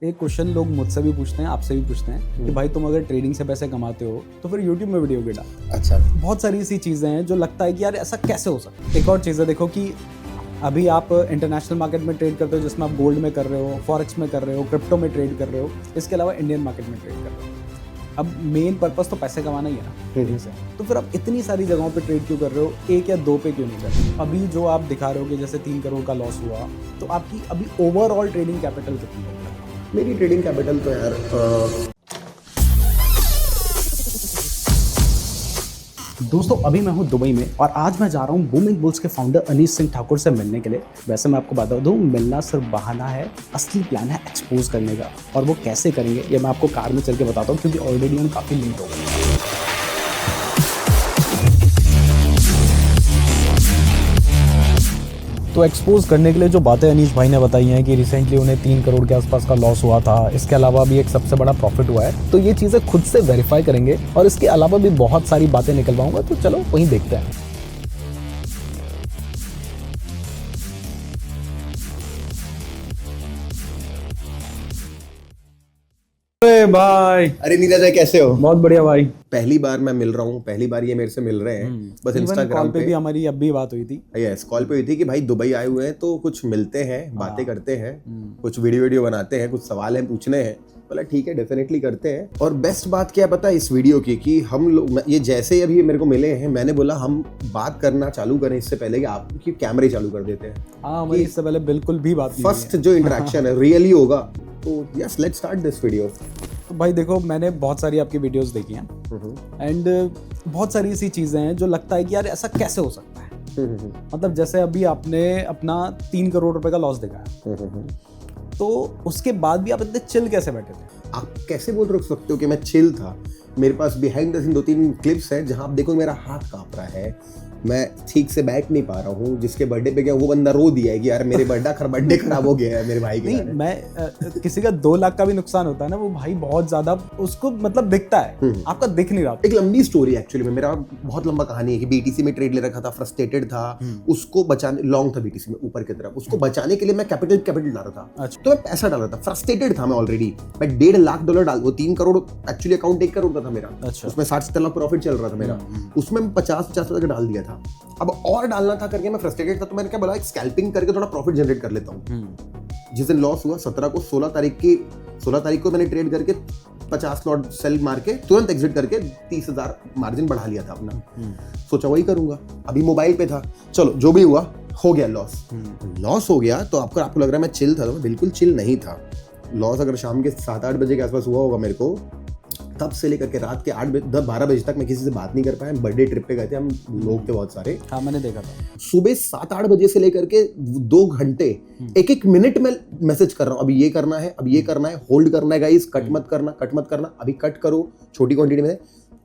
एक क्वेश्चन लोग मुझसे भी पूछते हैं, आपसे भी पूछते हैं कि भाई तुम अगर ट्रेडिंग से पैसे कमाते हो तो फिर यूट्यूब में वीडियो क्यों डाल। अच्छा, बहुत सारी ऐसी चीज़ें हैं जो लगता है कि यार ऐसा कैसे हो सकता है। एक और चीज़ है, देखो कि अभी आप इंटरनेशनल मार्केट में ट्रेड करते हो जिसमें आप गोल्ड में कर रहे हो, फॉरेक्स में कर रहे हो, क्रिप्टो में ट्रेड कर रहे हो, इसके अलावा इंडियन मार्केट में ट्रेड कर रहे हो। अब मेन पर्पस तो पैसे कमाना ही है ना ट्रेडिंग से, तो फिर आप इतनी सारी जगहों पे ट्रेड क्यों कर रहे हो, एक या दो पे क्यों नहीं कर रहे हो। अभी जो आप दिखा रहे हो कि जैसे 3 करोड़ का लॉस हुआ, तो आपकी अभी ओवरऑल ट्रेडिंग कैपिटल कितनी है? मेरी ट्रेडिंग कैपिटल तो यार दोस्तों अभी मैं हूं दुबई में और आज मैं जा रहा हूं बूमिंग बुल्स के फाउंडर अनीश सिंह ठाकुर से मिलने के लिए। वैसे मैं आपको बता दूं, मिलना सिर्फ बहाना है, असली प्लान है एक्सपोज करने का। और वो कैसे करेंगे ये मैं आपको कार में चल के बताता हूं, क्योंकि ऑलरेडी हम काफ़ी लेट हो गए। तो एक्सपोज करने के लिए जो बातें अनीश भाई ने बताई हैं कि रिसेंटली उन्हें 3 करोड़ के आसपास का लॉस हुआ था, इसके अलावा भी एक सबसे बड़ा प्रॉफिट हुआ है, तो ये चीज़ें खुद से वेरीफाई करेंगे और इसके अलावा भी बहुत सारी बातें निकलवाऊंगा। तो चलो वहीं देखते हैं। अरे भाई, अरे नीरज भाई कैसे हो? बहुत बढ़िया भाई। पहली बार मैं मिल रहा हूँ, पहली बार ये मेरे से मिल रहे हैं। बस Even इंस्टाग्राम कॉल पे भी हमारी अब भी बात हुई थी। यस, कॉल पे हुई थी कि भाई दुबई आए हुए हैं तो कुछ मिलते हैं, बातें करते हैं, कुछ वीडियो बनाते हैं, कुछ सवाल हैं पूछने हैं। बोला ठीक है, डेफिनेटली करते हैं। और बेस्ट बात क्या पता है इस वीडियो की कि हम लोग ये जैसे अभी मेरे को मिले हैं, मैंने बोला हम बात करना चालू करें इससे पहले कि आप कि कैमरे चालू कर देते हैं। हाँ, हमारी इससे पहले बिल्कुल भी बात नहीं हुई है। फर्स्ट जो इंटरेक्शन है रियली होगा, तो yes let's start this video. तो भाई देखो, मैंने बहुत सारी आपकी वीडियोस देखी हैं एंड बहुत सारी ऐसी चीज़ें हैं जो लगता है कि यार ऐसा कैसे हो सकता है। मतलब जैसे अभी आपने अपना 3 करोड़ रुपए का लॉस दिखाया, तो उसके बाद भी आप इतने चिल कैसे बैठे थे? आप कैसे बोल सकते हो कि मैं चिल था? मेरे पास बिहाइंड द सीन 2-3 क्लिप्स हैं जहां आप देखो मेरा हाथ कांप रहा है, मैं ठीक से बैठ नहीं पा रहा हूँ। जिसके बर्थडे पे गया वो बंदा रो दिया है कि यार मेरे बर्थडे खराब हो गया है मेरे भाई के। नहीं, मैं किसी का 2 लाख का भी नुकसान होता है ना, वो भाई बहुत ज्यादा उसको मतलब दिखता है, आपका दिख नहीं रहा। एक लंबी स्टोरी एक्चुअली में, मेरा बहुत लंबा कहानी है कि बीटीसी में ट्रेड ले रखा था, फ्रस्ट्रेटेड था, उसको बचाने, लॉन्ग था बीटीसी में ऊपर की तरफ, उसको बचाने के लिए मैं कैपिटल डाल रहा था। तो मैं पैसा डाल रहा था, फ्रस्ट्रेटेड था मैं ऑलरेडी। मैं $1.5 लाख डाल, वो 3 करोड़ एक्चुअली अकाउंट 1 करोड़ का था मेरा। उसमें 60-70 लाख प्रॉफिट चल रहा था मेरा, उसमें 50-50 लाख डाल दिया था। अब और डालना था करके मैं फ्रस्ट्रेटेड था, तो मैंने क्या बोला एक स्कैल्पिंग करके थोड़ा प्रॉफिट जनरेट कर लेता हूँ। जिस दिन लॉस हुआ 17 को, 16 तारीख को मैंने ट्रेड करके 50 लॉट सेल मार के तुरंत एग्जिट करके 30,000 मार्जिन बढ़ा लिया था अपना। सोचा वही करूंगा, अभी मोबाइल पे था, चलो जो भी हुआ हो गया। लॉस हो गया तो आपको लग रहा है मैं चिल था, तो मैं बिल्कुल चिल नहीं था। लॉस अगर शाम के 7-8 बजे के आसपास हुआ होगा मेरे को, तब से लेकर के रात के 8-10-12 बजे तक मैं किसी से बात नहीं कर पाया। बर्थडे ट्रिप पे गए थे हम, लोग थे बहुत सारे। हाँ, मैंने देखा था। सुबह 7-8 बजे से लेकर के 2 घंटे 1-1 मिनट में मैसेज कर रहा हूँ, अभी ये करना है, अभी ये करना है, होल्ड करना है गाइस, कट मत करना, अभी कट करो छोटी क्वांटिटी में,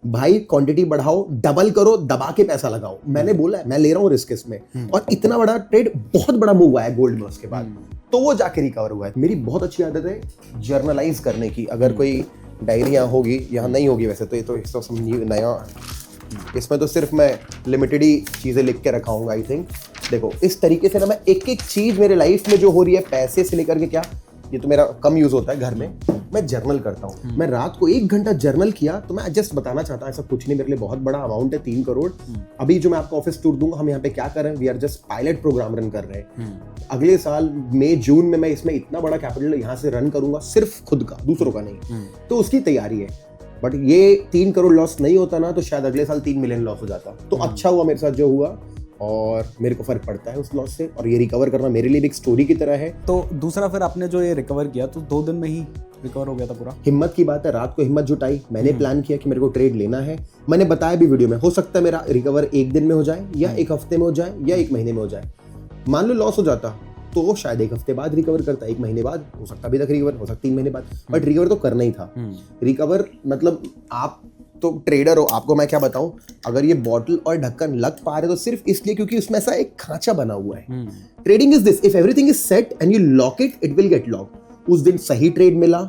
भाई क्वांटिटी बढ़ाओ, डबल करो, दबा के पैसा लगाओ। मैंने बोला है मैं ले रहा हूँ रिस्क इसमें। और इतना बड़ा ट्रेड, बहुत बड़ा मूव हुआ है गोल्ड में उसके बाद, तो वो जाके रिकवर हुआ है। मेरी बहुत अच्छी आदत है जर्नलाइज करने की। अगर कोई डायरी यहाँ होगी, यहाँ नहीं होगी वैसे तो, ये तो इसका नया, इसमें तो सिर्फ मैं लिमिटेड ही चीज़ें लिख के रखा हूँ। आई थिंक देखो इस तरीके से ना मैं एक चीज़ मेरे लाइफ में जो हो रही है, पैसे से लेकर के क्या, ये तो मेरा कम यूज होता है घर में, मैं जर्नल करता हूँ। मैं रात को 1 घंटा जर्नल किया, तो मैं जस्ट बताना चाहता हूँ ऐसा कुछ नहीं, मेरे लिए बहुत बड़ा अमाउंट है 3 करोड़। अभी जो मैं आपको ऑफिस टूर दूंगा, हम यहाँ पे क्या कर रहे हैं, we are just pilot program run कर रहे हैं। अगले साल मई जून में मैं इसमें इतना बड़ा कैपिटल यहाँ से रन करूंगा, सिर्फ खुद का, दूसरों का नहीं। तो उसकी तैयारी है। बट ये 3 करोड़ लॉस नहीं होता ना, तो शायद अगले साल 3 मिलियन लॉस हो जाता। तो अच्छा हुआ मेरे साथ जो हुआ, और मेरे को फर्क पड़ता है उस लॉस से, और ये रिकवर करना मेरे लिए भी एक स्टोरी की तरह है। तो दूसरा, फिर आपने जो ये रिकवर किया तो 2 दिन में ही रिकवर हो गया था पूरा? हिम्मत की बात है, रात को हिम्मत जुटाई, मैंने प्लान किया कि मेरे को ट्रेड लेना है। मैंने बताया भी वीडियो में, हो सकता है मेरा रिकवर 1 दिन में हो जाए, या 1 हफ्ते में हो जाए, या 1 महीने में हो जाए। मान लो लॉस हो जाता तो शायद 1 हफ्ते बाद रिकवर करता, 1 महीने बाद हो सकता, अभी तक रिकवर हो सकता 3 महीने बाद, बट रिकवर तो करना ही था। रिकवर मतलब आप तो ट्रेडर हो, आपको मैं क्या बताऊं, अगर ये बॉटल और ढक्कन लग पा रहे तो सिर्फ इसलिए क्योंकि उसमें ऐसा एक खांचा बना हुआ है। Trading is this, if everything is set and you lock it, it will get lock. उस दिन सही ट्रेड मिला,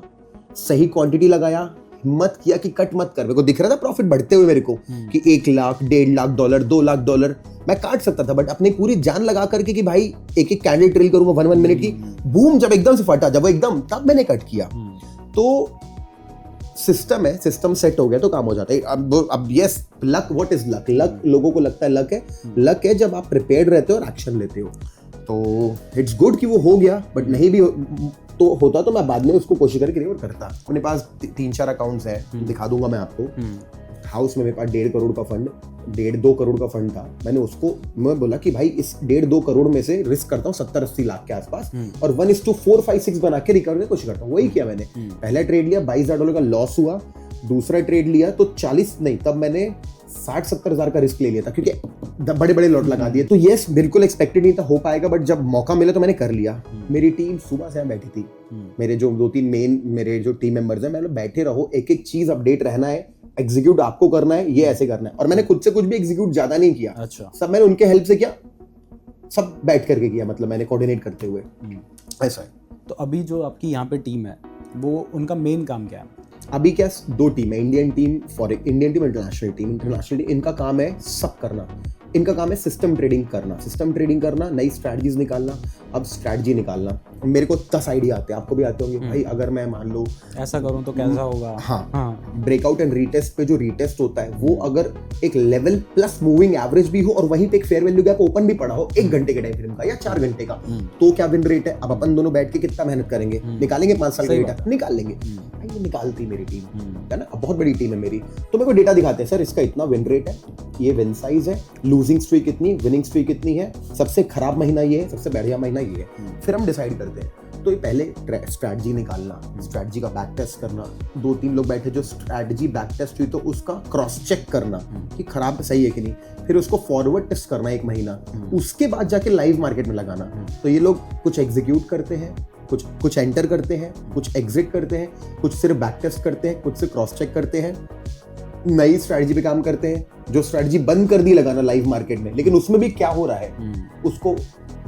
सही क्वांटिटी लगाया, हिम्मत किया कि कट मत कर। मेरे को दिख रहा था प्रॉफिट बढ़ते हुए मेरे को कि 1 लाख, 1.5 लाख डॉलर, 2 लाख डॉलर मैं काट सकता था, बट अपनी पूरी जान लगा करके कि भाई एक एक कैंडल ट्रेल करूंगा 1 मिनट की, बूम जब एकदम से फटा, जब वो एकदम, तब मैंने कट किया। तो सिस्टम है, सिस्टम सेट हो गया तो काम हो जाता है। अब yes, luck, what is luck? Luck लोगों को लगता है लक है, लक है जब आप प्रिपेयर्ड रहते हो और एक्शन लेते हो। तो इट्स गुड कि वो हो गया, बट नहीं भी तो होता तो मैं बाद में उसको कोशिश करके रिकवर करता। अपने पास 3-4 अकाउंट्स है, दिखा दूंगा मैं आपको। हाउस में मेरे पास 1.5 करोड़ का फंड, 1.5-2 करोड़ का फंड था। मैंने उसको, मैं बोला कि भाई इस 1.5-2 करोड़ में से रिस्क करता हूँ 70-80 लाख के आसपास, और 1:4-5-6 बना के रिकवर करने की कोशिश करता हूँ। वही किया मैंने। पहला ट्रेड लिया, 22,000 डॉलर का लॉस हुआ। दूसरा ट्रेड लिया तो 40 नहीं, तब मैंने 60-70 हज़ार का रिस्क ले लिया था, क्योंकि बड़े बड़े लॉट लगा दिए। तो यस, बिल्कुल एक्सपेक्टेड नहीं था हो पाएगा, बट जब मौका मिला तो मैंने कर लिया। मेरी टीम सुबह से बैठी थी, मेरे जो 2-3 मेन मेरे जो टीम मेंबर्स हैं, मैंने बैठे रहो, एक एक चीज अपडेट रहना है, एग्जीक्यूट आपको करना है, ये ऐसे करना है। और मैंने खुद से कुछ भी एग्जीक्यूट ज्यादा नहीं किया। अच्छा। सब मैंने उनके हेल्प से किया, सब बैठ करके किया, मतलब मैंने कोऑर्डिनेट करते हुए। ऐसा है। तो अभी जो आपकी यहाँ पे टीम है, वो उनका मेन काम क्या है? अभी क्या 2 टीम है, Indian team, Indian team, international team. International team इनका काम है सब करना। इनका काम है सिस्टम ट्रेडिंग करना, नई स्ट्रैटेजीज निकालना। अब स्ट्रैटेजी निकालना, मेरे को 10 आइडिया आते हैं, आपको भी आते होंगे। भाई अगर मैं मान लो ऐसा करूं तो कैसा होगा। हाँ, ब्रेकआउट एंड रीटेस्ट पे जो रीटेस्ट होता है, वो अगर एक लेवल प्लस मूविंग एवरेज भी हो और वहीं पे एक फेयर वैल्यू गैप ओपन भी पड़ा हो 1 घंटे के टाइम फ्रेम का या 4 घंटे का, तो क्या विन रेट है? अब अपन दोनों बैठ के कितना मेहनत करेंगे, निकालेंगे 5 साल का डेटा, निकाल लेंगे। भाई ये निकालती मेरी टीम है ना, अब बहुत बड़ी टीम है मेरी। तो मेरे को डेटा दिखाते हैं, सर इसका इतना विन रेट है, ये विन साइज है, लूजिंग स्ट्रीक कितनी, विनिंग स्ट्रीक कितनी है, सबसे खराब महीना ये है, सबसे बढ़िया महीना ये है। फिर हम डिसाइड करते हैं। तो ये पहले स्ट्रैटेजी निकालना, स्ट्रैटेजी का बैक टेस्ट करना। 2-3 लोग बैठे, जो स्ट्रैटेजी बैक टेस्ट हुई तो उसका क्रॉस चेक करना कि खराब सही है कि नहीं। फिर उसको फॉरवर्ड टेस्ट करना 1 महीना, उसके बाद जाके लाइव मार्केट में लगाना। तो ये लोग कुछ एग्जीक्यूट करते हैं, कुछ एंटर करते हैं, कुछ एग्जिट करते हैं, कुछ सिर्फ बैक टेस्ट करते हैं, कुछ से क्रॉस चेक करते हैं, नई स्ट्रैटेजी पे काम करते हैं। जो स्ट्रैटेजी बंद कर दी लगाना लाइव मार्केट में, लेकिन उसमें भी क्या हो रहा है, उसको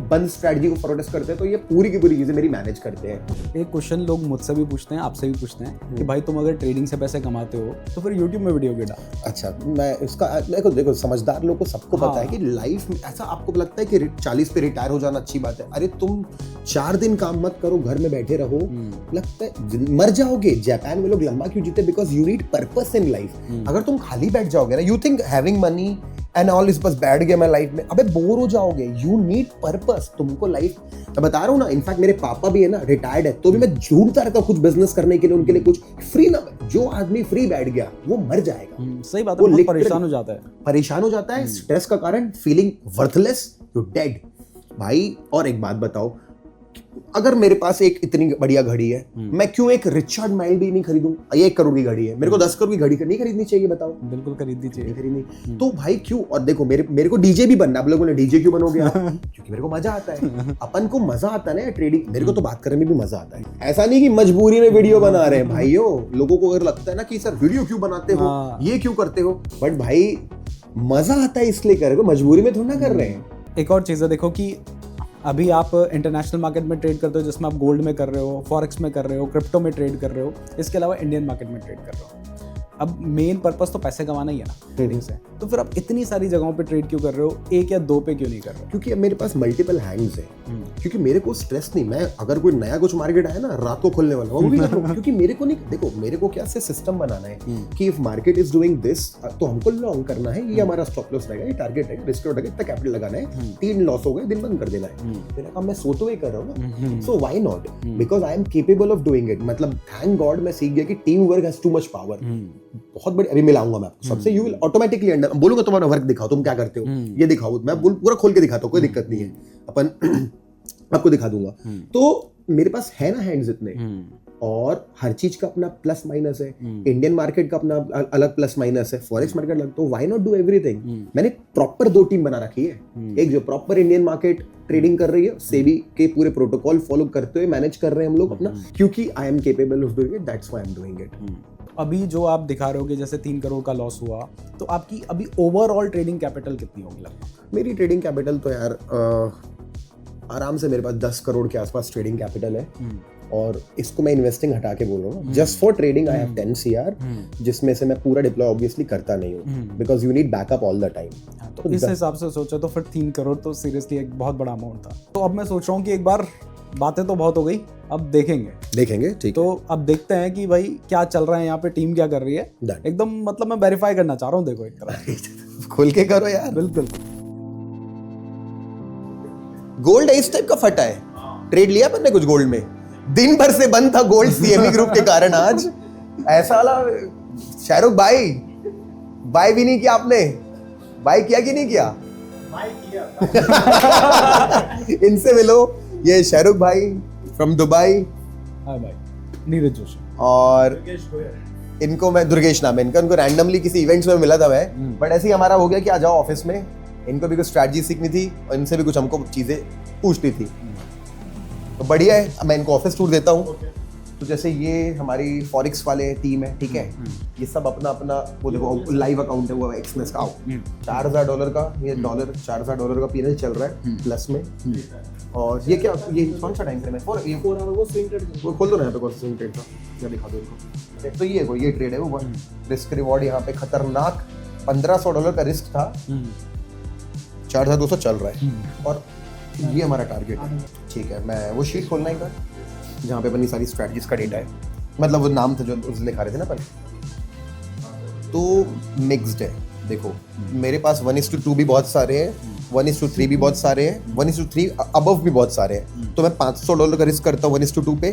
बंद स्ट्रैटेजी को फॉरवर्ड करते हैं। तो ये पूरी की पूरी चीजें मेरी मैनेज करते हैं। एक क्वेश्चन लोग मुझसे भी पूछते हैं, आपसे भी पूछते हैं कि भाई तुम अगर ट्रेडिंग से पैसे कमाते हो तो फिर यूट्यूब में वीडियो क्यों डाल? अच्छा, मैं इसका देखो समझदार लोगों को सबको पता है कि लाइफ में ऐसा आपको लगता है कि 40 पे रिटायर हो जाना अच्छी बात है। अरे तुम 4 दिन काम मत करो, घर में बैठे रहो, लगता है मर जाओगे। जापान में लोग लंबा क्यों जीते? Because you need purpose in life. अगर तुम खाली बैठ जाओगे ना, you think having money and all is बस बैठ गया मैं लाइफ में, अबे बोर हो जाओगे। You need purpose. तुमको लाइफ, मैं बता रहा हूँ ना, इनफैक्ट मेरे पापा भी है ना, रिटायर्ड है, तो भी मैं ढूंढता रहता हूँ कुछ बिजनेस करने के लिए, उनके लिए कुछ फ्री ना। जो आदमी फ्री बैठ गया वो मर जाएगा। सही बात है, वो परेशान हो जाता है, स्ट्रेस का कारण, फीलिंग वर्थलेस, यू डेड। भाई और एक बात बताओ, अगर मेरे पास एक इतनी बढ़िया घड़ी है, मैं क्यों एक रिचर्ड माइल भी नहीं खरीदूं? ये 1 करोड़ की घड़ी है, मेरे को 10 करोड़ की घड़ी नहीं खरीदनी चाहिए? बताओ। बिल्कुल खरीदनी चाहिए। खरीदनी तो भाई क्यों? और देखो मेरे को डीजे भी बनना। आप लोगों ने डीजे क्यों बनोगे? क्योंकि मेरे को मजा आता है। अपन को मजा आता है ना ट्रेडिंग। मेरे को तो बात करने में भी मजा आता है। ऐसा नहीं कि मजबूरी में वीडियो बना रहे हैं भाइयों। लोगों को अगर लगता है ना कि सर वीडियो क्यों बनाते हो, ये क्यों करते हो, बट भाई मजा आता है इसलिए कर रहे हो, मजबूरी में थोड़ा ना कर रहे हैं। एक और चीज़ है, देखो कि अभी आप इंटरनेशनल मार्केट में ट्रेड करते हो, जिसमें आप गोल्ड में कर रहे हो, फॉरेक्स में कर रहे हो, क्रिप्टो में ट्रेड कर रहे हो, इसके अलावा इंडियन मार्केट में ट्रेड कर रहे हो। अब मेन पर्पस तो पैसे कमाना ही है ना ट्रेडिंग से, तो फिर आप इतनी सारी जगहों पे ट्रेड क्यों कर रहे हो? 1 या 2 पे क्यों नहीं कर रहे हो? क्योंकि अब मेरे पास मल्टीपल हैंड्स है। क्योंकि मेरे को स्ट्रेस नहीं, मैं अगर कोई नया कुछ मार्केट आया ना, रात को खुलने वाला वो भी कर लूं। क्योंकि मेरे को नहीं, देखो मेरे को क्या से सिस्टम बनाना है कि if market is doing this तो हमको लॉन्ग करना है, ये हमारा स्टॉप लॉस रहेगा, ये टारगेट है, रिस्क रहेगा, इतना कैपिटल लगाना है, 3 लॉस हो गए, दिन बंद कर देना है। मेरा काम मैं सोते हुए कर रहा हूँ ना, so why not? Because I am capable of doing it. मतलब थैंक गॉड मैं सीख गया कि team work has too much power. बहुत बड़ी, अभी मिलाऊंगा मैं आपको सबसे, यू विल ऑटोमेटिकली अंडर, बोलूंगा तुम्हारा वर्क दिखाओ, तुम क्या करते हो, ये दिखाओ, मैं पूरा खोल के दिखाता हूँ, कोई दिक्कत नहीं है, अपन आपको दिखा दूंगा। तो मेरे पास है ना हैंड्स इतने, और हर चीज का अपना प्लस माइनस है। इंडियन मार्केट का अपना अलग प्लस माइनस है, फॉरेक्स मार्केट अलग, तो व्हाई नॉट डू एवरीथिंग? मैंने प्रॉपर 2 टीम बना रखी है। एक जो प्रॉपर इंडियन मार्केट ट्रेडिंग कर रही है, सेबी के पूरे प्रोटोकॉल फॉलो करते हुए मैनेज कर रहे हैं हम लोग अपना, क्योंकि I am capable of doing it, that's why I am doing it. अभी जो आप दिखा रहे हो कि जैसे 3 करोड़ का लॉस हुआ, तो आपकी अभी ओवरऑल ट्रेडिंग कैपिटल कितनी होगी लगभग? मेरी ट्रेडिंग कैपिटल तो यार आराम से मेरे पास 10 करोड़ के आसपास ट्रेडिंग कैपिटल है और इसको मैं इन्वेस्टिंग हटा के बोल रहा हूँ just for trading I have 10 CR जिसमें से मैं पूरा डिप्लॉय ऑब्वियसली करता नहीं हूँ because you need backup all the time. तो इस हिसाब से सोचा तो फिर 3 करोड़ तो सीरियसली एक बहुत बड़ा अमाउंट था। तो अब मैं सोच रहा हूँ कि एक बार बातें तो बहुत हो गई, अब देखेंगे ठीक। तो अब देखते हैं कि भाई क्या चल रहा है यहाँ पे, टीम क्या कर रही है एकदम, मतलब मैं वेरीफाई करना चाह रहा हूँ। देखो एक तरह खुल के करो यार। बिल्कुल। गोल्ड इस टाइप का फटा है, ट्रेड लिया अपन ने कुछ गोल्ड में, दिन भर से बंद था गोल्ड CME ग्रुप के कारण। आज ऐसा वाला शाहरुख भाई बाय भी नहीं किया आपने, बाय किया कि नहीं किया? बाय किया। इनसे मिलो, ये शाहरुख भाई फ्रॉम दुबई। हाँ भाई, नीरज जोशी। और इनको मैं, दुर्गेश नाम है इनका, उनको रैंडमली किसी इवेंट्स में मिला था मैं, बट ऐसे ही हमारा हो गया कि आ जाओ ऑफिस में, इनको भी कुछ स्ट्रैटेजी सीखनी थी और इनसे भी कुछ हमको चीजें पूछनी थी। तो बढ़िया है, मैं इनको ऑफिस टूर देता हूँ। तो जैसे ये हमारी फॉरेक्स वाले टीम है, ठीक है, ये सब अपना अपना वो देखो लाइव अकाउंट है वो एक्सनेस का, $4,000 का, ये डॉलर $4,000 का पीएनएल चल रहा है प्लस में। और ये क्या, ये कौन सा टाइम फ्रेम है? 4 आवर। वो स्विंग ट्रेड, वो खोल दो ना यहाँ पे, कौन सा स्विंग ट्रेड था, मैं दिखा दो इनको। तो ये ट्रेड है वो, रिस्क रिवॉर्ड यहाँ पे खतरनाक। $1,500 का रिस्क था, 4,200 चल रहा है और ये हमारा टारगेट है। ठीक है, मैं वो शीट खोलना एक बार जहाँ पे अपनी सारी स्ट्रैटेजीज का डेटा है, मतलब वो नाम था जो उस लिखा रहे थे ना अपन। तो मिक्स्ड है, देखो मेरे पास 1:2 भी बहुत सारे हैं, 1:3 भी बहुत सारे हैं, 1:3 अबव भी बहुत सारे हैं। तो मैं $500 का रिस्क करता हूँ 1:2 पे,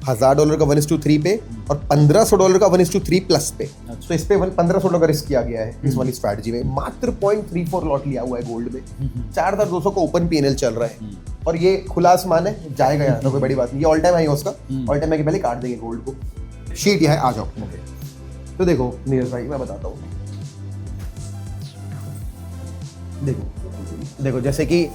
$1,000 का 1:3 पे और $1,500 का 1:3 प्लस पे। तो इस पे $1,500 का रिस्क किया गया है इस वाली स्ट्रैटेजी में। मात्र 0.34 लॉट लिया हुआ है गोल्ड में, 4,200 का ओपन पीएनएल चल रहा है और ये खुला आसमान है, जाएगा यहाँ, तो कोई बड़ी बात नहीं। ये ऑल टाइम हाई है उसका, ऑल टाइम हाई के पहले काट देंगे गोल्ड को। शीट यह है, आ जाओ। तो देखो नीरज भाई मैं बताता हूँ, देखो जैसे कि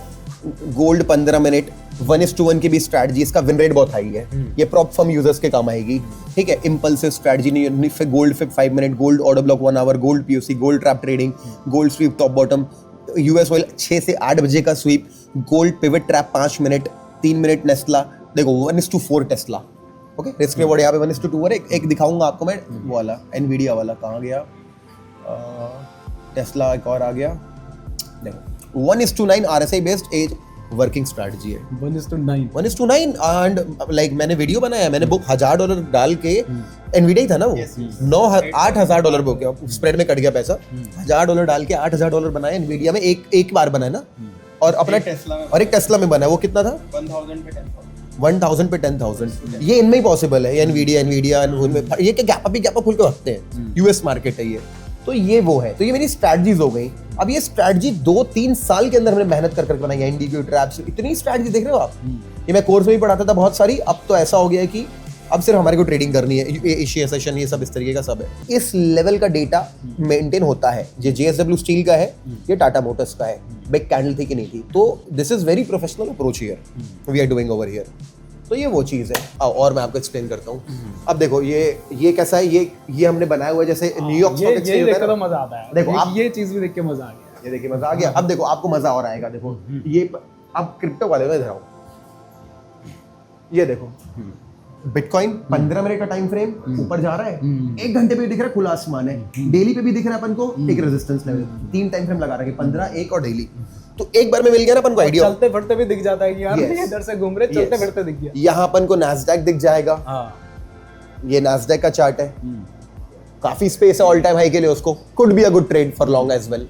गोल्ड 15 मिनट 1:1 की भी स्ट्रैटेजी, इसका विन रेट बहुत हाई है, ये प्रॉप फर्म यूजर्स के काम आएगी। ठीक है, इंपल्सिव स्ट्रैटेजी नहीं, फिर गोल्ड फिर 5 minute, gold order block 1 hour, gold POC, gold trap trading, gold sweep top bottom, US oil 6 से 8 बजे का sweep, gold pivot trap 5 minute, 3 minute नेस्ला। देखो 1:4 टेस्ला। ओके, रिस्क रिवॉर्ड यहाँ पे 1:2 और एक दिखाऊंगा आपको मैं, वो वाला एनवीडिया वाला कहाँ गया, टेस्ला एक और आ गया। देखो 1:9 RSI based as working strategy है। 1:9 एंड लाइक मैंने वीडियो बनाया, मैंने बुक $1,000 डाल के, एनवीडिया ही था ना वो, $8,000 बुक किया, स्प्रेड में कट गया पैसा, $1,000 डाल के $8,000 बनाया एनवीडिया में, एक बार बनाया ना, और अपना और एक टेस्ला में बनाया। वो कितना था? 1,000 पे 10,000। ये इनमें ही पॉसिबल है, एनवीडिया ये क्या गैप अप खुल के रखते हैं, US मार्केट है ये। तो ये वो है, तो ये मेरी स्ट्रैटेजीज हो गई। अब ये स्ट्रैटेजी 2-3 साल के अंदर हमने मेहनत कर करके बनाई है। NDQ ट्रैप्स, इतनी स्ट्रैटेजी देख रहे हो आप, ये मैं कोर्स में भी पढ़ाता था बहुत सारी। अब तो ऐसा हो गया है कि अब सिर्फ हमारे को ट्रेडिंग करनी है, एशिया सेशन ये सब इस तरीके का सब है। इस लेवल का डेटा मेंटेन होता है। ये JSW स्टील का है, ये टाटा मोटर्स का है, बिग कैंडल थी कि नहीं थी। तो this is very professional approach here we are doing over here. तो ये वो चीज़ है। और मैं आपको एक्सप्लेन करता हूँ। अब देखो ये कैसा है, ये हमने बनाया हुआ है जैसे न्यूयॉर्क स्टॉक एक्सचेंज होता है ना, मजा आता है। देखो आप ये चीज भी देख के मजा आ गया, ये देखिए मजा आ गया। अब देखो आपको मजा और आएगा। देखो ये अब क्रिप्टो वाले में दिखाओ, ये देखो बिटकॉइन 15 मिनट का टाइम फ्रेम ऊपर जा रहा है, 1 घंटे पे भी दिख रहा है खुला आसमान है, डेली पे भी दिख रहा है अपन को एक रेजिस्टेंस लेवल, 3 टाइम फ्रेम लगा रखे, 15, 1 और डेली। तो एक बार में मिल गया ना अपन को आइडिया, चलते फिरते भी दिख जाता है कि यार इधर से घूम रहे, चलते फिरते दिख गया। यहाँ अपन को नैस्डैक दिख जाएगा। ये नैस्डैक का चार्ट है, काफी स्पेस है ऑल टाइम हाई के लिए, उसको could be a good trade for long as well.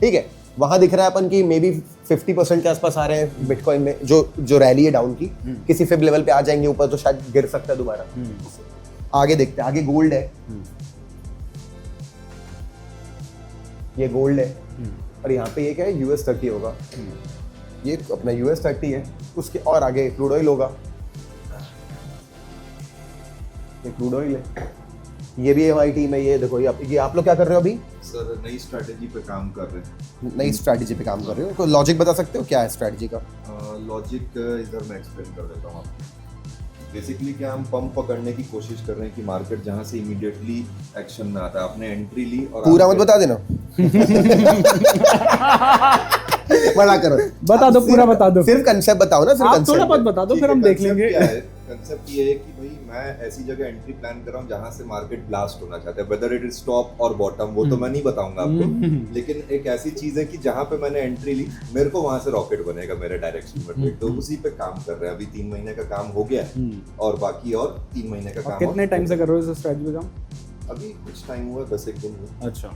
ठीक है, वहां दिख रहा है अपन की मे बी 50% के आसपास आ रहे हैं बिटकॉइन में, जो रैली है डाउन की, किसी फिब लेवल पे आ जाएंगे ऊपर तो शायद गिर सकता है दोबारा। आगे देखते हैं, आगे गोल्ड है, ये गोल्ड है और यहाँ पे ये क्या है, US30 होगा, ये अपना US30 है। उसके और आगे क्रूड ऑयल होगा, ये क्रूड ऑयल है, ये भी हमारी टीम है। ये देखो ये आप लोग क्या कर रहे हो अभी? सर नई स्ट्रैटेजी पे काम कर रहे हैं। नई स्ट्रैटेजी पे काम कर रहे हो, तो लॉजिक बता सकते हो क्या है स्ट्रैटेजी का? लॉजिक इधर मैं एक्सप्लेन कर देता हूँ आपको। बेसिकली क्या, हम पंप पकड़ने की कोशिश कर रहे हैं कि मार्केट जहाँ से इमीडिएटली एक्शन में आता है, आपने एंट्री ली और पूरा मत बता देना। बड़ा करो, बता दो, पूरा बता दो। सिर्फ कंसेप्ट बताओ ना, सिर्फ आप कंसेप्ट थोड़ा बहुत बता दो, फिर हम देख लेंगे। कंसेप्ट ये है कि भाई मैं ऐसी जगह एंट्री प्लान कर रहा हूँ जहाँ से मार्केट ब्लास्ट होना चाहता है, वेदर इट इज टॉप और बॉटम, वो तो मैं नहीं बताऊंगा आपको, लेकिन एक ऐसी चीज है कि जहाँ पे मैंने एंट्री ली मेरे को वहां से रॉकेट बनेगा मेरे डायरेक्शन में, तो उसी पे काम कर रहे हैं। अभी 3 महीने का काम हो गया है और बाकी और 3 महीने का काम। कितने टाइम से कर रहे हो इस स्ट्रेटजी पे काम? अभी कुछ टाइम हुआ, 10 दिन हुआ। अच्छा,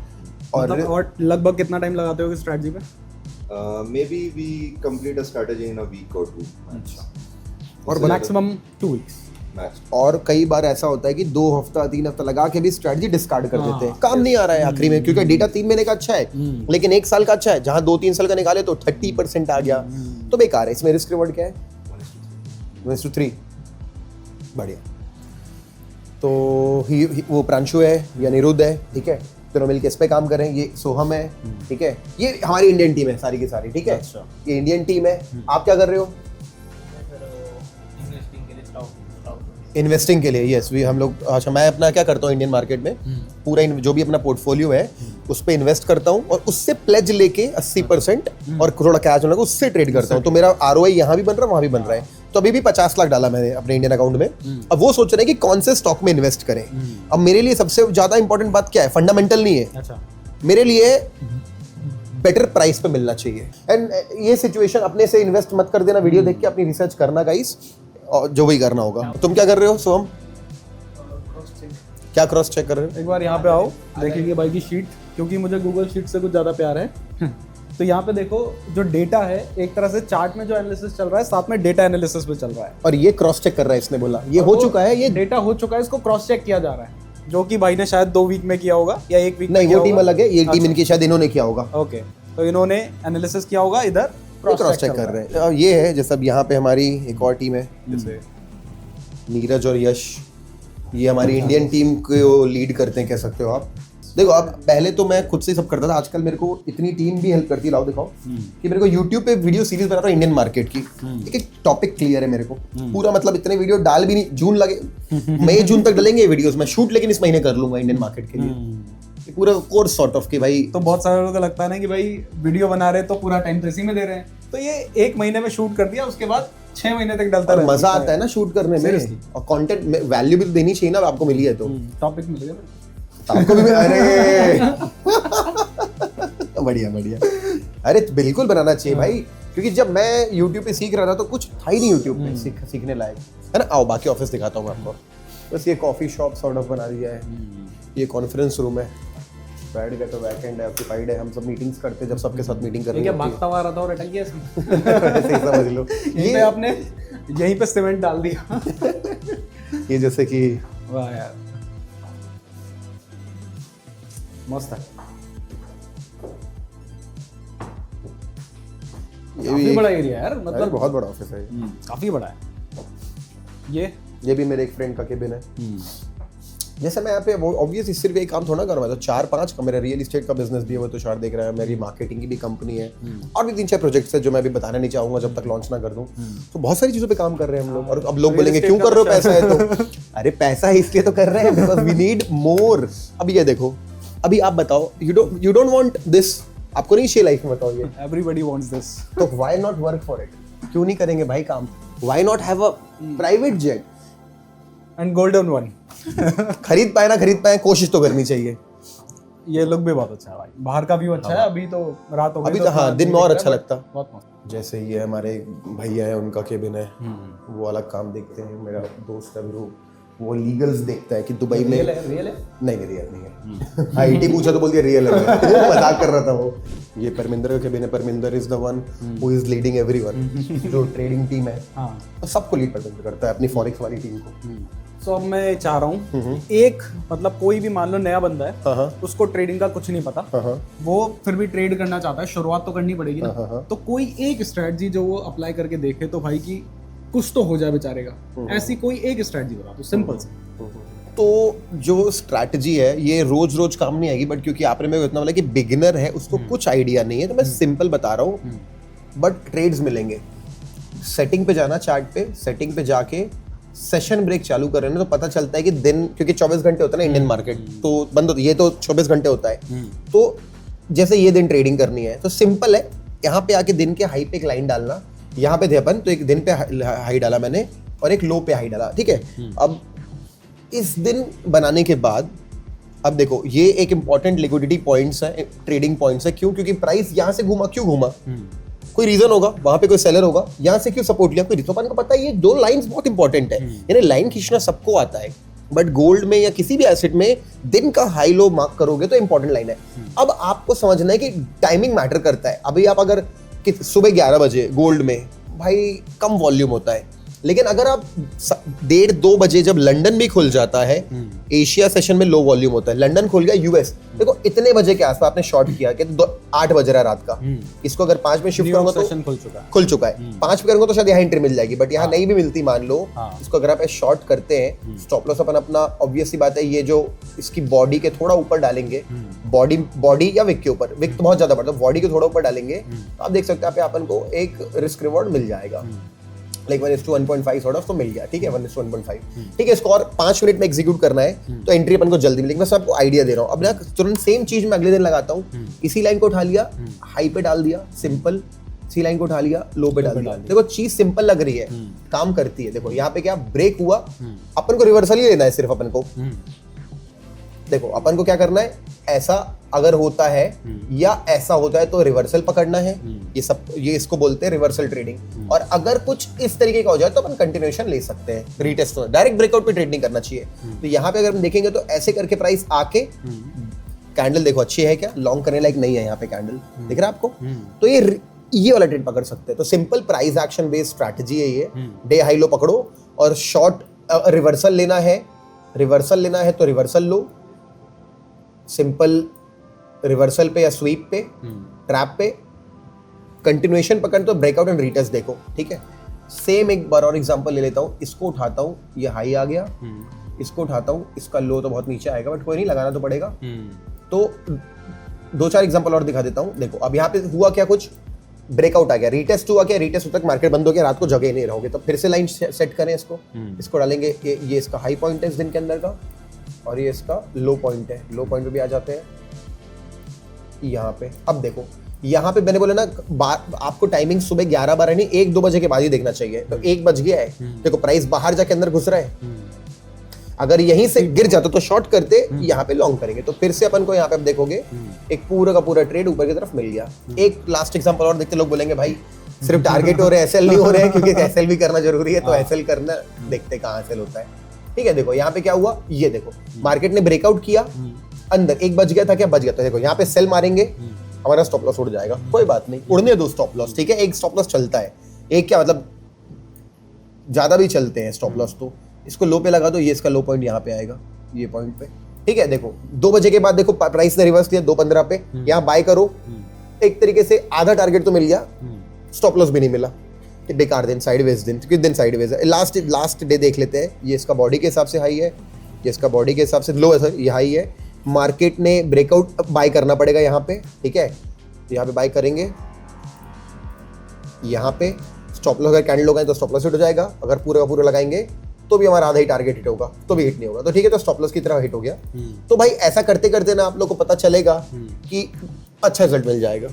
और लगभग कितना टाइम लगाते हो इस स्ट्रेटजी पे? Maybe we complete a strategy in a week और 2। अच्छा, और मैक्सिमम 2 वीक्स। और कई बार ऐसा होता है कि 2 हफ्ता 3 हफ्ता लगा के भी स्ट्रेटजी डिस्कार्ड कर देते हैं, काम नहीं आ रहा है आखिरी में, क्योंकि डेटा 3 महीने का अच्छा है लेकिन 1 साल का अच्छा है, जहां 2-3 साल का निकाले तो 30% आ गया, तो बेकार है। इसमें रिस्क रिवॉर्ड क्या है? 1:3। बढ़िया। तो वो प्रांशु है या निरुद्ध है, ठीक है, दोनों मिलकर इस पे काम करें। ये सोहम है, ठीक है, ये हमारी इंडियन टीम है सारी की सारी, ठीक है। अच्छा। ये इंडियन टीम है। आप क्या कर रहे हो? इन्वेस्टिंग के लिए, यस वी हम लोग। अच्छा, मैं अपना क्या करता हूँ इंडियन मार्केट में, पूरा जो भी अपना पोर्टफोलियो है उस पे इन्वेस्ट करता हूँ और उससे प्लेज लेके 80% और थोड़ा कैश होने को उससे ट्रेड करता हूँ, तो मेरा ROI यहाँ भी बन रहा है वहाँ भी बन रहा है। तो अभी भी 50 लाख डाला मैंने अपने इंडियन अकाउंट में। अब वो सोच रहे हैं कि कौन से स्टॉक में इन्वेस्ट करें। अब मेरे लिए सबसे ज्यादा इंपॉर्टेंट बात क्या है? फंडामेंटल नहीं है। अच्छा, मेरे लिए बेटर प्राइस पे मिलना चाहिए। एंड ये सिचुएशन अपने से इन्वेस्ट मत कर देना, वीडियो देख के अपनी रिसर्च करना गाइस, और जो भी करना होगा। तुम क्या कर रहे हो सोहम? क्या क्रॉस चेक कर रहे हो? एक बार यहाँ पे आओ, देखेंगे भाई की शीट, क्योंकि मुझे गूगल शीट से कुछ ज़्यादा प्यार है। तो यहाँ पे देखो, जो डेटा है एक तरह से चार्ट में जो एनालिसिस चल रहा है, साथ में डेटा एनालिसिस भी चल रहा है, और ये क्रॉस चेक कर रहा है, इसने बोला ये हो चुका है, ये डेटा हो चुका है, इसको क्रॉस चेक किया जा रहा है, जो कि भाई ने शायद 2 वीक में किया होगा या 1 वीक में नहीं, किया वो टीम होगा। अलग है, ये टीम इनकी शायद इन्होंने किया होगा। ओके, तो इन्होंने एनालिसिस किया होगा, इधर क्रॉस चेक कर रहे हैं। और ये है जैसे अब यहाँ पे हमारी एक और टीम है, जैसे नीरज और यश, ये हमारी इंडियन टीम को लीड करते हैं, कह सकते हो आप। देखो, अब पहले तो मैं खुद से सब करता था, आजकल मेरे को इतनी टीम भी हेल्प करती है। लाओ दिखाओ कि मेरे को YouTube पे वीडियो सीरीज बनाता हूँ इंडियन मार्केट की। एक टॉपिक क्लियर है मेरे को पूरा, मतलब इतने वीडियो डाल भी नहीं, जून लगे मई जून तक डलेंगे ये वीडियोस मैं शूट, लेकिन इस महीने कर लूंगा इंडियन मार्केट के लिए पूरा कोर्स सॉर्ट ऑफ कि भाई। तो बहुत सारे लोगों को लगता है ना कि भाई वीडियो बना रहे तो पूरा टाइम तो इसी में दे रहे हैं, तो ये 1 महीने में शूट कर दिया, उसके बाद 6 महीने तक डलता रहता है। मजा आता है ना शूट करने में, और कंटेंट वैल्यू भी देनी चाहिए ना, आपको मिली है तो टॉपिक मिल गया आपको भी। अरे बढ़िया बढ़िया, अरे बिल्कुल बनाना चाहिए भाई, क्योंकि जब मैं YouTube पे सीख रहा था तो कुछ था ही नहीं YouTube पे सीखने लायक, है ना। आओ बाकी ऑफिस दिखाता हूँ आपको। बस ये कॉफी शॉप सॉर्ट ऑफ बना दिया है, ये कॉन्फ्रेंस रूम है, बैठ गए तो वैकेंड है, ऑक्यूपाइड है, हम सब मीटिंग्स करते हैं जब सबके साथ मीटिंग करनी क्या होती है। भागता हुआ रहा था और अटक गया इसमें। ऐसे ही समझ लो। ये आपने यहीं पे सीमेंट डाल दिया। ये जैसे कि वाह यार, मस्त है। ये काफी भी बड़ा एरिया यार, अरे मतलब बहुत बड़ा ऑफिस है काफी बड़ा है। ये भी मेरे एक फ्रेंड का केबिन है। जैसे मैं यहाँ पे ऑब्वियसली सिर्फ एक काम थोड़ा कर रहा था, 4-5 का मेरा रियल एस्टेट का बिजनेस भी है, वो तो शायद देख रहा है, मेरी मार्केटिंग की भी कंपनी है, और भी 3-4 प्रोजेक्ट्स है जो मैं अभी बताना नहीं चाहूंगा जब तक लॉन्च ना कर दूं। तो बहुत सारी चीजों पे काम कर रहे हैं हम लोग, और अब लोग बोलेंगे क्यों कर रहे हो, पैसा है तो। अरे पैसा है इसलिए तो कर रहे हैं, बिकॉज वी नीड मोर। अब ये देखो, अभी आप बताओ, यू डोंट वांट दिस, आपको नहीं चाहिए लाइफ में, बताओ ये। एवरीबॉडी वांट्स दिस, तो why not work for it? क्यों नहीं करेंगे भाई काम? Why not have a private jet and golden one. खरीद पाए ना खरीद पाए, कोशिश तो करनी चाहिए। ये लुक भी बहुत अच्छा है भाई, बाहर का व्यू अच्छा है। अभी तो रात हो गई, अभी तो हाँ, दिन में और अच्छा लगता। बहुत मस्त। जैसे ये हमारे भैया है, उनका केबिन है, वो अलग काम देखते हैं। मेरा दोस्त है वो लीगल्स देखता है कि दुबई में रियल है, रियल है? नहीं रियल नहीं है। आईटी पूछा तो बोल दिया रियल है। मजाक कर रहा था वो। ये परमिंदर का केबिन है। Parminder is the one who is leading everyone, जो ट्रेडिंग टीम है, हाँ, तो सबको लीड करता है अपनी फॉरेक्स वाली टीम को। तो अब मैं चाह रहा हूँ एक, मतलब कोई भी मान लो नया बंदा है, उसको ट्रेडिंग का कुछ नहीं पता, वो फिर भी ट्रेड करना चाहता है, शुरुआत तो करनी पड़ेगी ना। तो कोई एक स्ट्रेटजी जो वो अप्लाई करके देखे तो भाई की कुछ तो हो जाए बेचारे का, ऐसी कोई एक स्ट्रेटजी बता दो सिंपल से। तो जो स्ट्रैटेजी है ये रोज रोज काम नहीं आएगी, बट क्योंकि आपने मेरे को इतना बोला कि बिगिनर है, उसको कुछ आइडिया नहीं है, तो मैं सिंपल बता रहा हूँ, बट ट्रेड्स मिलेंगे। सेटिंग पे जाना, चार्ट पे सेटिंग पे जाके सेशन ब्रेक चालू कर रहे हैं तो पता चलता है कि दिन, क्योंकि 24 घंटे होता है ना इंडियन मार्केट, तो बंद होता है, ये तो 24 घंटे होता है। तो जैसे ये दिन ट्रेडिंग करनी है तो सिंपल है, यहाँ पे आके दिन के हाई पे एक लाइन डालना, यहाँ पे थे अपन तो एक दिन पे हाई डाला मैंने और एक लो पे हाई डाला, ठीक है। अब इस दिन बनाने के बाद अब देखो ये एक इंपॉर्टेंट लिक्विडिटी पॉइंट्स है, ट्रेडिंग पॉइंट्स है। क्यों? क्योंकि प्राइस यहाँ से घूमा, क्यों घूमा? कोई रीजन होगा, वहां पे कोई सेलर होगा, यहाँ से क्यों सपोर्ट लिया, कोई रिसोपान को पता है। ये दो लाइंस बहुत इंपॉर्टेंट है, यानी लाइन खींचना सबको आता है, बट गोल्ड में या किसी भी एसेट में दिन का हाई लो मार्क करोगे तो इंपॉर्टेंट लाइन है। अब आपको समझना है कि टाइमिंग मैटर करता है। अभी आप अगर सुबह 11 बजे गोल्ड में भाई कम वॉल्यूम होता है, लेकिन अगर आप 1:30-2 बजे जब लंदन भी खुल जाता है, एशिया सेशन में लो वॉल्यूम होता है, लंदन खुल गया, यूएस, देखो इतने बजे के आसपास आपने शॉर्ट किया कि 8 बज रहा है रात का, इसको अगर 5 में शिफ्ट करूंगा तो खुल चुका है 5 पे करूंगा तो शायद यहाँ एंट्री मिल जाएगी, बट यहाँ नहीं भी मिलती मान लो। इसको अगर आप शॉर्ट करते हैं, स्टॉप लॉस अपन अपना ऑब्वियस सी बात है ये जो इसकी बॉडी के थोड़ा ऊपर डालेंगे, बॉडी या विक के ऊपर, विक तो बहुत ज्यादा पड़ता है, बॉडी के थोड़ा ऊपर डालेंगे तो आप देख सकते हैं अपन को एक रिस्क रिवॉर्ड मिल जाएगा, लाइक 1:1.5 सॉर्ट ऑफ तो मिल गया, ठीक है, 1:1.5, ठीक है। इसको और 5 मिनट में एग्जीक्यूट करना है तो एंट्री अपन को जल्दी मिलेगी। मैं सबको आइडिया दे रहा हूँ। अब ना तुरंत सेम चीज मैं अगले दिन लगाता हूँ, इसी लाइन को उठा लिया, हाई पे डाल दिया, सिंपल, इसी लाइन को उठा लिया, लो पे डाल दिया। देखो चीज सिंपल लग रही है, काम करती है। देखो यहाँ पे क्या ब्रेक हुआ, अपन को रिवर्सल ही लेना है सिर्फ अपन को। देखो अपन को क्या करना है, ऐसा अगर होता है या ऐसा होता है तो रिवर्सल पकड़ना है, ये इसको बोलते हैं रिवर्सल ट्रेडिंग। और अगर कुछ इस तरीके का हो जाए तो अपन कंटिन्यूएशन ले सकते हैं, रीटेस्ट हो, डायरेक्ट ब्रेकआउट पे ट्रेड नहीं करना चाहिए। तो यहाँ पे अगर हम देखेंगे तो ऐसे करके प्राइस आके कैंडल देखो अच्छी है क्या, लॉन्ग करने लायक नहीं है यहाँ पे कैंडल, दिख रहा है आपको, तो ये वाला ट्रेड पकड़ सकते हैं। तो simple price action based strategy है ये, डे हाई लो पकड़ो और शॉर्ट रिवर्सल लेना है तो रिवर्सल लो, सिंपल रिवर्सल पे या स्वीप पे, ट्रैप पे, कंटिन्यूएशन पकड़ तो ब्रेकआउट एंड रीटेस्ट देखो, ठीक है। सेम एक बार और एग्जांपल ले लेता हूँ, इसको उठाता हूँ, ये हाई आ गया, इसको उठाता हूँ, इसका लो तो बहुत नीचे आएगा बट कोई नहीं, लगाना तो पड़ेगा। तो 2-4 एग्जांपल और दिखा देता हूँ। देखो अब यहाँ पे हुआ क्या, कुछ ब्रेकआउट आ गया, रीटेस्ट हुआ क्या, रीटेस्ट तक मार्केट बंद हो गया, रात को जगह नहीं रहोगे तो फिर से लाइन सेट करें, इसको डालेंगे, ये इसका हाई पॉइंट है इस दिन के अंदर का और ये इसका लो पॉइंट है, लो पॉइंट पे भी आ जाते हैं यहाँ पे। अब देखो यहाँ पे मैंने बोला ना आपको टाइमिंग सुबह 11-12 नहीं 1-2 बजे के बाद ही देखना चाहिए। तो 1 बज गया है, देखो प्राइस बाहर जाके अंदर घुस रहा है, अगर यहीं से गिर जाता तो शॉर्ट करते, यहाँ पे लॉन्ग करेंगे तो फिर से अपन को यहाँ पे आप देखोगे एक पूरा का पूरा ट्रेड ऊपर की तरफ मिल गया। एक लास्ट एग्जांपल और देखते, लोग बोलेंगे भाई सिर्फ टारगेट हो रहे हैं, एसएल नहीं हो रहे हैं, क्योंकि एसएल भी करना जरूरी है, तो एसएल करना, देखते कहाँ एसएल होता है, ठीक है। देखो यहाँ पे क्या हुआ, ये देखो मार्केट ने ब्रेकआउट किया अंदर, 1 बज गया था क्या, बज गया था, देखो यहाँ पे सेल मारेंगे, हमारा स्टॉप लॉस उड़ जाएगा, कोई बात नहीं, उड़ने दो स्टॉप लॉस, ठीक है। एक स्टॉप लॉस चलता है, एक क्या मतलब ज्यादा भी चलते हैं स्टॉप लॉस, तो इसको लो पे लगा दो, ये इसका लो पॉइंट यहाँ पे आएगा, ये पॉइंट पे, ठीक है। देखो 2 बजे के बाद देखो प्राइस ने रिवर्स किया 2:15 पे, यहाँ बाय करो, एक तरीके से आधा टारगेट तो मिल गया, स्टॉप लॉस भी नहीं मिला, बेकार दिन, साइडवेज दिन, क्योंकि दिन साइडवेज है। लास्ट डे देख लेते हैं, ये इसका बॉडी के हिसाब से हाई है, ये इसका बॉडी के हिसाब से लो है, सर ये हाई है, मार्केट ने ब्रेकआउट बाय करना पड़ेगा यहाँ पे, ठीक है, यहाँ पे बाय करेंगे, यहाँ पे स्टॉप लॉस अगर कैंडल लगाए तो स्टॉप लॉस हिट हो जाएगा, अगर पूरा का पूरा लगाएंगे तो भी हमारा आधा ही टारगेट हिट होगा, तो भी हिट नहीं होगा, तो ठीक है, तो स्टॉप लॉस की तरह हिट हो गया। तो भाई ऐसा करते करते ना आप लोग को पता चलेगा कि अच्छा रिजल्ट मिल जाएगा।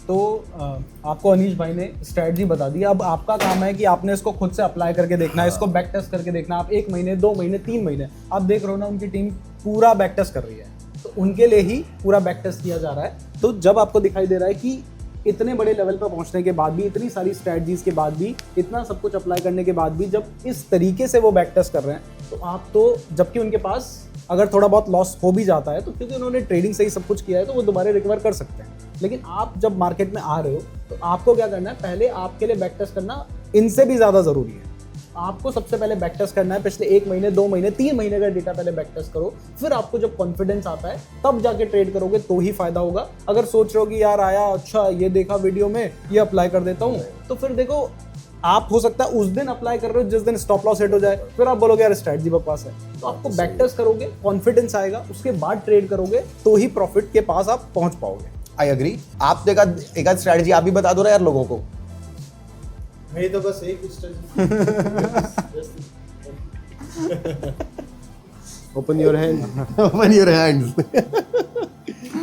तो आपको अनीश भाई ने स्ट्रेटजी बता दी, अब आपका काम है कि आपने इसको खुद से अप्लाई करके देखना है, इसको बैक टेस्ट करके देखना है। आप 1 महीने 2 महीने 3 महीने आप देख रहे हो ना, उनकी टीम पूरा बैक टेस्ट कर रही है, तो उनके लिए ही पूरा बैक टेस्ट किया जा रहा है। तो जब आपको दिखाई दे रहा है कि इतने बड़े लेवल पर पहुंचने के बाद भी, इतनी सारी स्ट्रेटजीज के बाद भी, इतना सब कुछ अप्लाई करने के बाद भी जब इस तरीके से वो बैक टेस्ट कर रहे हैं, तो आप तो, जबकि उनके पास अगर थोड़ा बहुत लॉस हो भी जाता है तो क्योंकि उन्होंने ट्रेडिंग से ही सब कुछ किया है तो वो दोबारा रिकवर कर सकते हैं। लेकिन आप जब मार्केट में आ रहे हो तो आपको क्या करना है, पहले आपके लिए बैक टेस्ट करना इनसे भी ज़्यादा ज़रूरी है। आपको सबसे पहले बैक टेस्ट करना है, पिछले 1 महीने 2 महीने 3 महीने का डेटा पहले बैक टेस्ट करो, फिर आपको जब कॉन्फिडेंस आता है तब जाके ट्रेड करोगे तो ही फायदा होगा। अगर सोच रहे हो कि यार आया, अच्छा ये देखा वीडियो में, ये अप्लाई कर देता हूँ, तो फिर देखो आप हो सकता है उस दिन अप्लाई कर रहे हो जिस दिन स्टॉप लॉस हिट हो जाए, फिर आप बोलोगे यार स्ट्रेटजी बकवास है। तो आपको बैक टेस्ट करोगे, कॉन्फिडेंस आएगा, उसके बाद ट्रेड करोगे तो ही प्रॉफिट के पास आप पहुंच पाओगे। I agree. आप एक आध स्ट्रेटजी आप भी बता दो ना यार लोगों को। मैं तो बस एक open your hand, open your hands.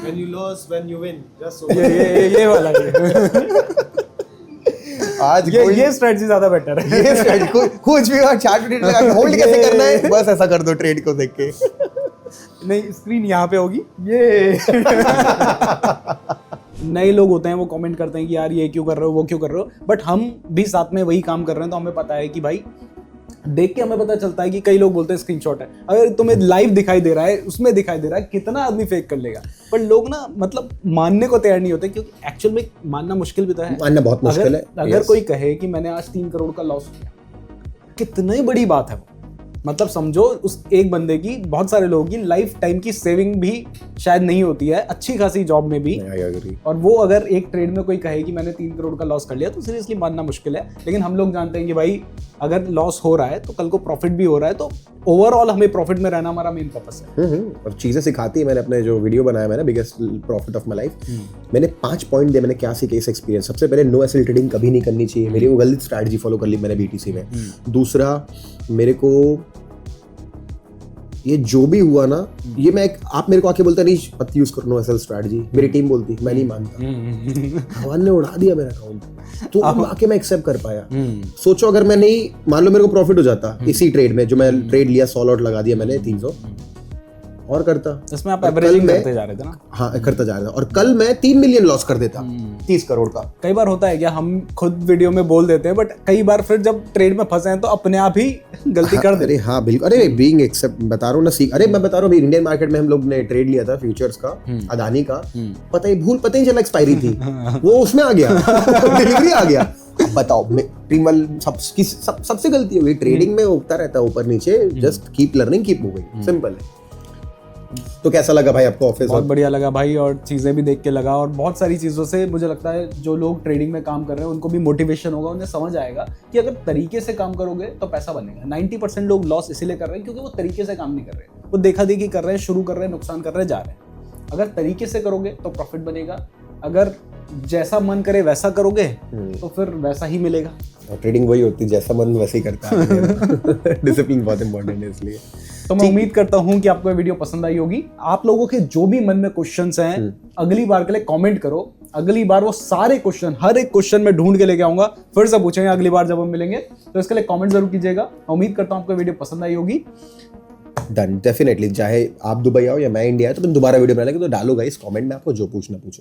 When you lose, when you win. Just so. ये वाला आज ये स्ट्रेटजी ज्यादा बेटर है। ये strategy, कुछ भी और चार्ट ट्रेड लगा के होल्ड कैसे करना है, बस ऐसा कर दो ट्रेड को देख के। नहीं, स्क्रीन यहाँ पे होगी ये। नए लोग होते हैं वो कमेंट करते हैं कि यार ये क्यों कर रहे हो, वो क्यों कर रहे हो, बट हम भी साथ में वही काम कर रहे हैं, तो हमें पता है कि भाई देख के हमें पता चलता है कि कई लोग बोलते हैं स्क्रीनशॉट है, अगर तुम्हें लाइव दिखाई दे रहा है, उसमें दिखाई दे रहा है, कितना आदमी फेक कर लेगा। पर लोग ना मतलब मानने को तैयार नहीं होते, क्योंकि एक्चुअल में मानना मुश्किल भी तो है। मानना बहुत मुश्किल है। अगर कोई कहे कि मैंने आज 3 करोड़ का लॉस किया, कितनी बड़ी बात है वो। मतलब समझो उस एक बंदे की, बहुत सारे लोगों की लाइफ टाइम की सेविंग भी शायद नहीं होती है, अच्छी खासी जॉब में भी, और वो अगर एक ट्रेड में कोई कहे कि मैंने 3 करोड़ का लॉस कर लिया, तो सीरियसली मानना मुश्किल है। लेकिन हम लोग जानते हैं कि भाई अगर लॉस हो रहा है तो कल को प्रॉफिट भी हो रहा है, तो ओवरऑल हमें प्रॉफिट में रहना हमारा मेन पर्पस है। और चीजें सिखाती है। मैंने अपने जो वीडियो बनाया मैंने biggest profit of my life, मैंने 5 पॉइंट दिए मैंने क्या सीखे इस एक्सपीरियंस। सबसे पहले नो एसएल ट्रेडिंग कभी नहीं करनी चाहिए, मेरी वो गलत स्ट्रैटेजी फॉलो कर ली मैंने बीटीसी में। दूसरा, मेरे को ये जो भी हुआ ना, ये मैं आप मेरे को आके बोलते नहीं मत यूज करो नो एसएल स्ट्रैटेजी, मेरी टीम बोलती मैं नहीं मानता, भगवान ने उड़ा दिया मेरा अकाउंट, तो आके मैं एक्सेप्ट कर पाया। सोचो अगर मैं नहीं, मान लो मेरे को प्रॉफिट हो जाता इसी ट्रेड में, जो मैं ट्रेड लिया 100 लॉट लगा दिया मैंने 300 और करता, इसमें आप एवरेजिंग करते जा रहे थे ना। हाँ करता जा रहा था, और कल मैं 3 मिलियन लॉस कर देता 30 करोड़ का। कई बार होता है क्या, हम खुद वीडियो में बोल देते हैं, बट कई बार फिर जब ट्रेड में फंसे हैं तो अपने आप ही गलती कर देते अरे हाँ बिल्कुल, अरे बीइंग एक्सेप्ट बता रहा हूँ ना, सीख। अरे मैं बता रहा हूँ इंडियन मार्केट में हम लोग ने ट्रेड लिया था फ्यूचर्स का, अदानी का, पता ही चला एक्सपायरी थी, वो उसमें आ गया, डिलीवरी आ गया। अब बताओ सबसे गलती हो गई, ट्रेडिंग में उगता रहता है ऊपर नीचे, just keep learning keep moving, simple है। तो कैसा लगा भाई आपको ऑफिस? बहुत बढ़िया लगा भाई, और चीज़ें भी देख के लगा, और बहुत सारी चीज़ों से मुझे लगता है जो लोग ट्रेडिंग में काम कर रहे हैं उनको भी मोटिवेशन होगा, उन्हें समझ आएगा कि अगर तरीके से काम करोगे तो पैसा बनेगा। 90% लोग लॉस इसीलिए कर रहे हैं क्योंकि वो तरीके से काम नहीं कर रहे, वो देखा देखी कर रहे हैं, शुरू कर रहे हैं, नुकसान कर रहे हैं, जा रहे हैं। अगर तरीके से करोगे तो प्रॉफिट बनेगा, अगर जैसा मन करे वैसा करोगे तो फिर वैसा ही मिलेगा। ट्रेडिंग वही होती है, जैसा मन वैसे ही करता है। डिसिप्लिन बहुत इंपॉर्टेंट है इसलिए। तो मैं उम्मीद करता हूं कि आपको ये वीडियो पसंद आई होगी। आप लोगों के जो भी मन में क्वेश्चंस हैं अगली बार के लिए कमेंट करो, अगली बार वो सारे क्वेश्चन, हर एक क्वेश्चन में ढूंढ के लेके आऊंगा, फिर से पूछेंगे अगली बार जब हम मिलेंगे, तो इसके लिए कमेंट जरूर कीजिएगा। उम्मीद करता हूं आपको वीडियो पसंद आई होगी। डन, डेफिनेटली, चाहे आप दुबई आओ या मैं इंडिया आया, तो मैं दोबारा वीडियो बनाएंगे, तो डालो गाइस कमेंट में आपको जो पूछना पूछो।